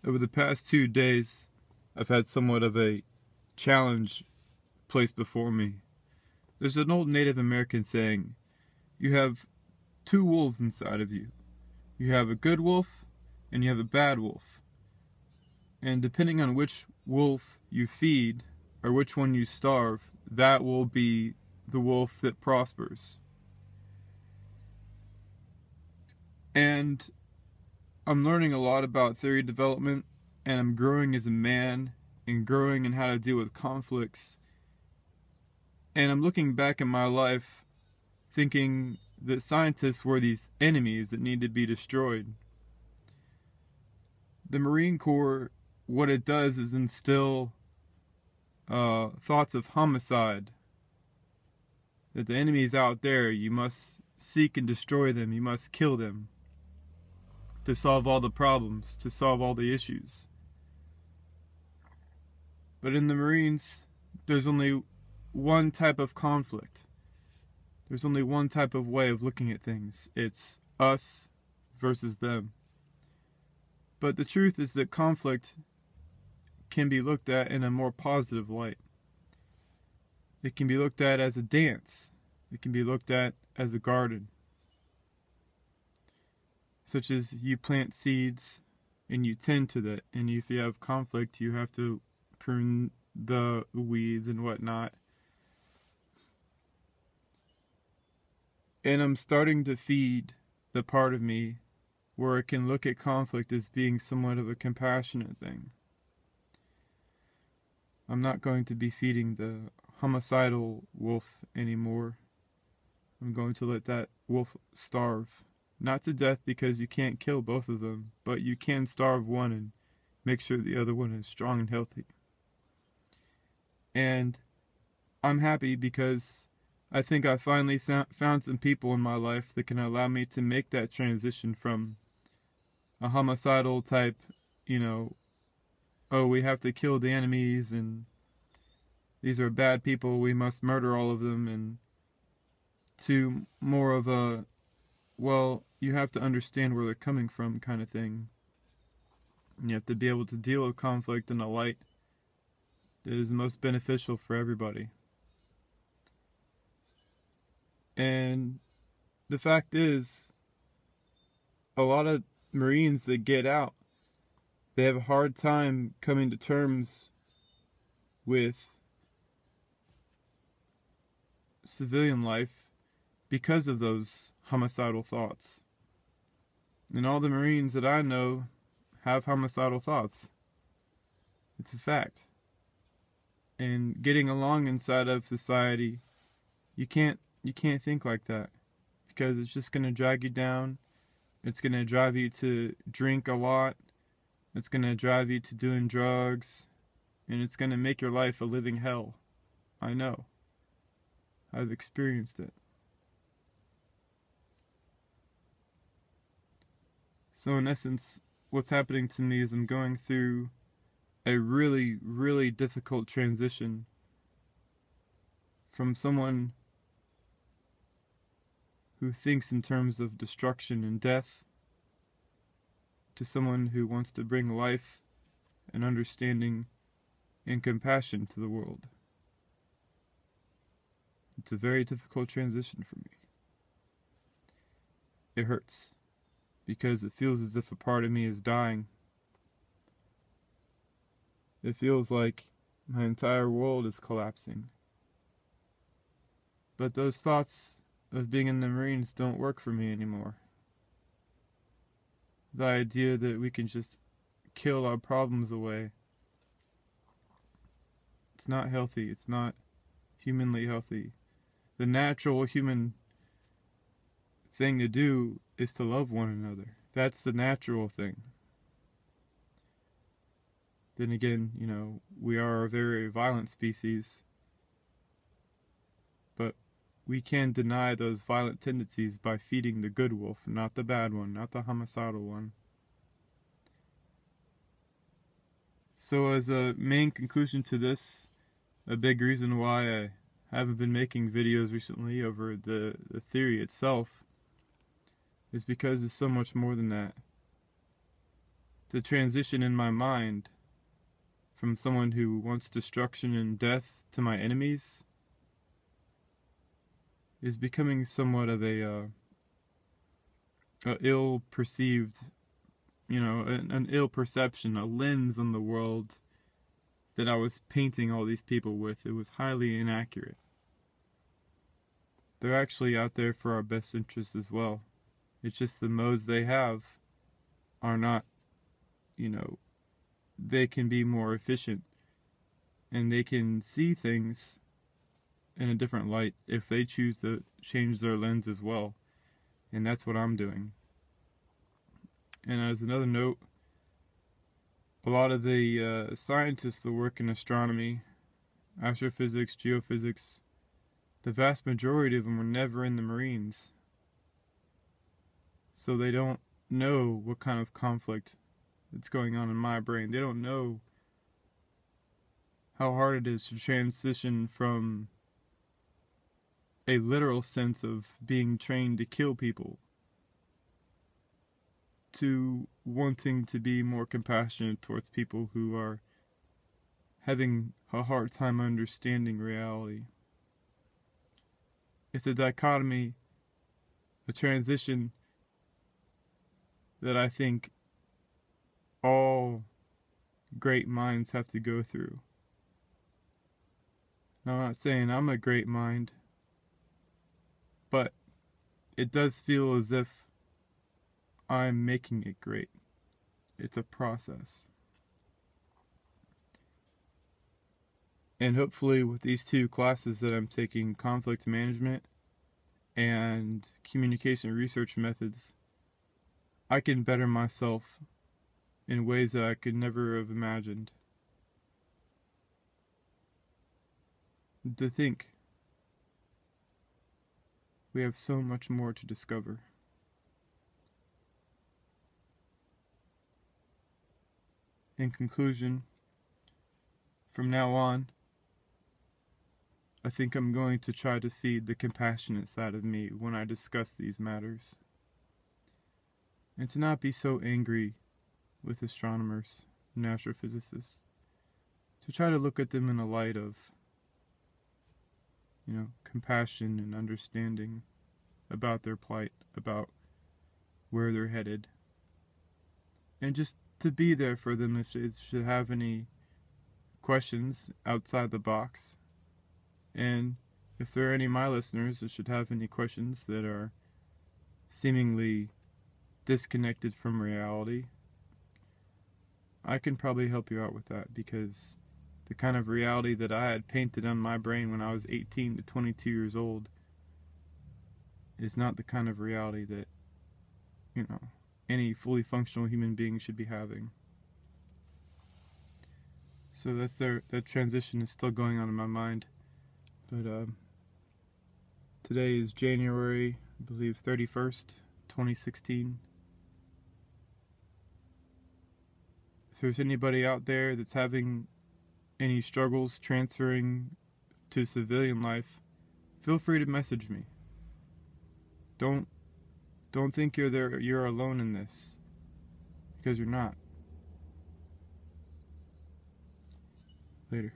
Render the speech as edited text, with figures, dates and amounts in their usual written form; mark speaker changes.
Speaker 1: Over the past 2 days, I've had somewhat of a challenge placed before me. There's an old Native American saying, you have two wolves inside of you. You have a good wolf and you have a bad wolf. And depending on which wolf you feed or which one you starve, that will be the wolf that prospers. And I'm learning a lot about theory development, and I'm growing as a man and growing in how to deal with conflicts. And I'm looking back in my life thinking that scientists were these enemies that need to be destroyed. The Marine Corps, what it does is instill thoughts of homicide. That the enemies out there, you must seek and destroy them, you must kill them to solve all the problems, to solve all the issues. But in the Marines, there's only one type of conflict. There's only one type of way of looking at things. It's us versus them. But the truth is that conflict can be looked at in a more positive light. It can be looked at as a dance. It can be looked at as a garden. Such as you plant seeds and you tend to that. And if you have conflict, you have to prune the weeds and whatnot. And I'm starting to feed the part of me where it can look at conflict as being somewhat of a compassionate thing. I'm not going to be feeding the homicidal wolf anymore. I'm going to let that wolf starve. Not to death, because you can't kill both of them, but you can starve one and make sure the other one is strong and healthy. And I'm happy because I think I finally found some people in my life that can allow me to make that transition from a homicidal type, oh, we have to kill the enemies and these are bad people, we must murder all of them, and to more of a, well, you have to understand where they're coming from kind of thing. And you have to be able to deal with conflict in a light that is most beneficial for everybody. And the fact is, a lot of Marines that get out, they have a hard time coming to terms with civilian life because of those homicidal thoughts. And all the Marines that I know have homicidal thoughts. It's a fact. And getting along inside of society, you can't think like that, because it's just going to drag you down. It's going to drive you to drink a lot. It's going to drive you to doing drugs. And it's going to make your life a living hell. I know. I've experienced it. So in essence, what's happening to me is I'm going through a really, really difficult transition from someone who thinks in terms of destruction and death to someone who wants to bring life and understanding and compassion to the world. It's a very difficult transition for me. It hurts, because it feels as if a part of me is dying. It feels like my entire world is collapsing. But those thoughts of being in the Marines don't work for me anymore. The idea that we can just kill our problems away, it's not healthy. It's not humanly healthy. The natural human thing to do is to love one another. That's the natural thing. Then again, we are a very violent species, but we can deny those violent tendencies by feeding the good wolf, not the bad one, not the homicidal one. So as a main conclusion to this, a big reason why I haven't been making videos recently over the theory itself is because it's so much more than that. the transition in my mind from someone who wants destruction and death to my enemies is becoming somewhat of a ill-perceived, an ill perception, a lens on the world that I was painting all these people with. It was highly inaccurate. They're actually out there for our best interests as well. It's just the modes they have are not, they can be more efficient and they can see things in a different light if they choose to change their lens as well. And that's what I'm doing. And as another note, a lot of the scientists that work in astronomy, astrophysics, geophysics, the vast majority of them were never in the Marines. So they don't know what kind of conflict that's going on in my brain. They don't know how hard it is to transition from a literal sense of being trained to kill people to wanting to be more compassionate towards people who are having a hard time understanding reality. It's a dichotomy, a transition that I think all great minds have to go through. Now, I'm not saying I'm a great mind, but it does feel as if I'm making it great. It's a process. And hopefully with these two classes that I'm taking, conflict management and communication research methods, I can better myself in ways that I could never have imagined. To think we have so much more to discover. In conclusion, from now on, I think I'm going to try to feed the compassionate side of me when I discuss these matters, and to not be so angry with astronomers and astrophysicists, to try to look at them in a light of, compassion and understanding about their plight, about where they're headed, and just to be there for them if they should have any questions outside the box. And if there are any of my listeners that should have any questions that are seemingly disconnected from reality, I can probably help you out with that, because the kind of reality that I had painted on my brain when I was 18 to 22 years old is not the kind of reality that, any fully functional human being should be having. So that transition is still going on in my mind. But today is January, I believe, 31st, 2016. If there's anybody out there that's having any struggles transferring to civilian life, feel free to message me. Don't think you're alone in this, because you're not. Later.